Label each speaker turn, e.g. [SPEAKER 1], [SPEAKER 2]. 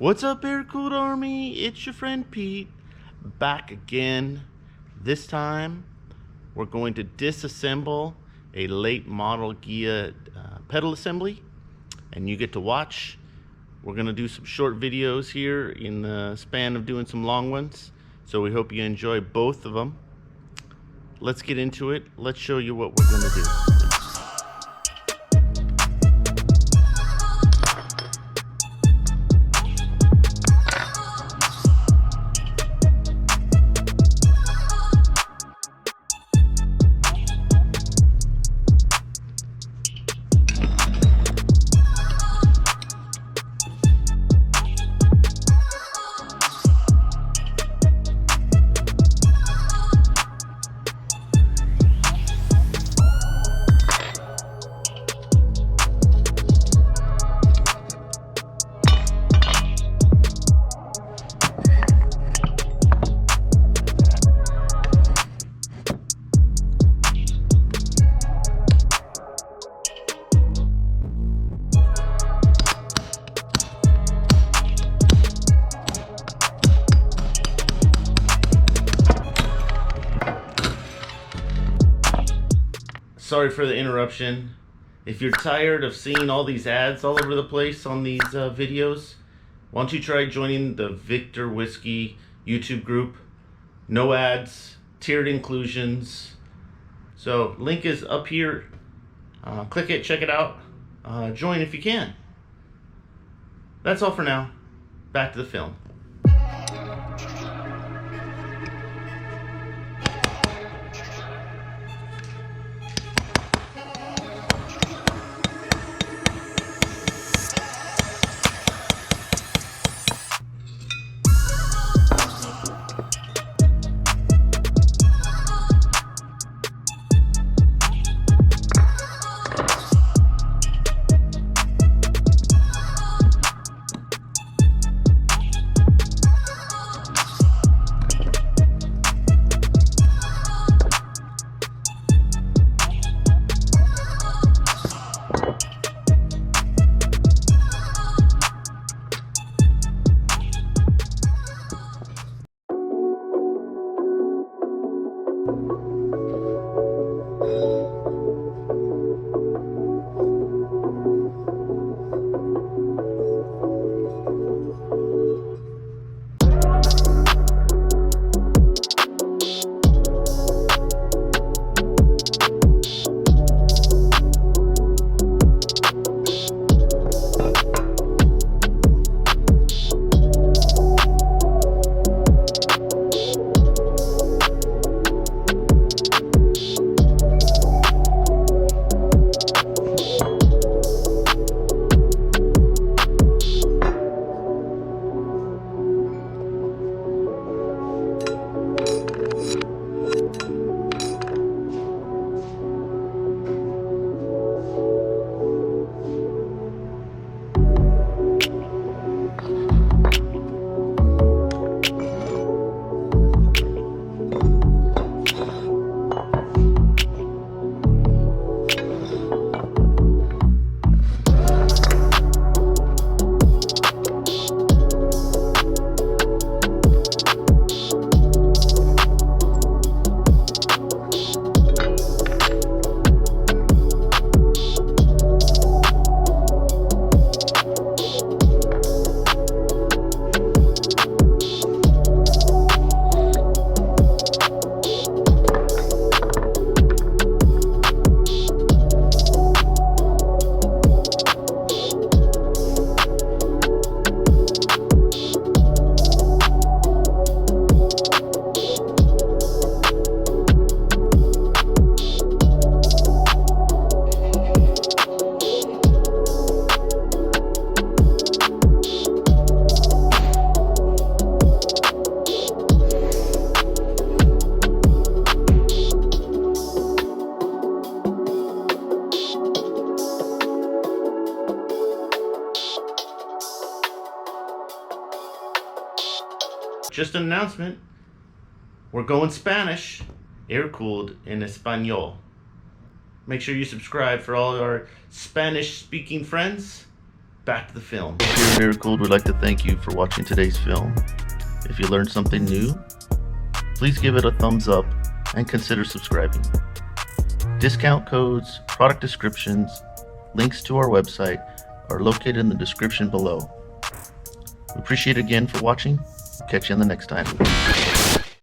[SPEAKER 1] What's up, AirkewldArmy? It's your friend Pete, back again. This time, we're going to disassemble a late model Ghia pedal assembly, and you get to watch. We're going to do some short videos here in the span of doing some long ones, so we hope you enjoy both of them. Let's get into it. Let's show you what we're going to do. Sorry for the interruption. If you're tired of seeing all these ads all over the place on these videos, why don't you try joining the Victor Whiskey YouTube group? No ads, tiered inclusions. So link is up here. Click it, check it out. Join if you can. That's all for now. Back to the film. Just an announcement. We're going Spanish. Airkewld in Español. Make sure you subscribe for all our Spanish speaking friends. back to the film. Here at Airkewld, we'd like to thank you for watching today's film. If you learned something new, please give it a thumbs up and consider subscribing. Discount codes, product descriptions, links to our website are located in the description below. We appreciate it again for watching. Catch you on the next time.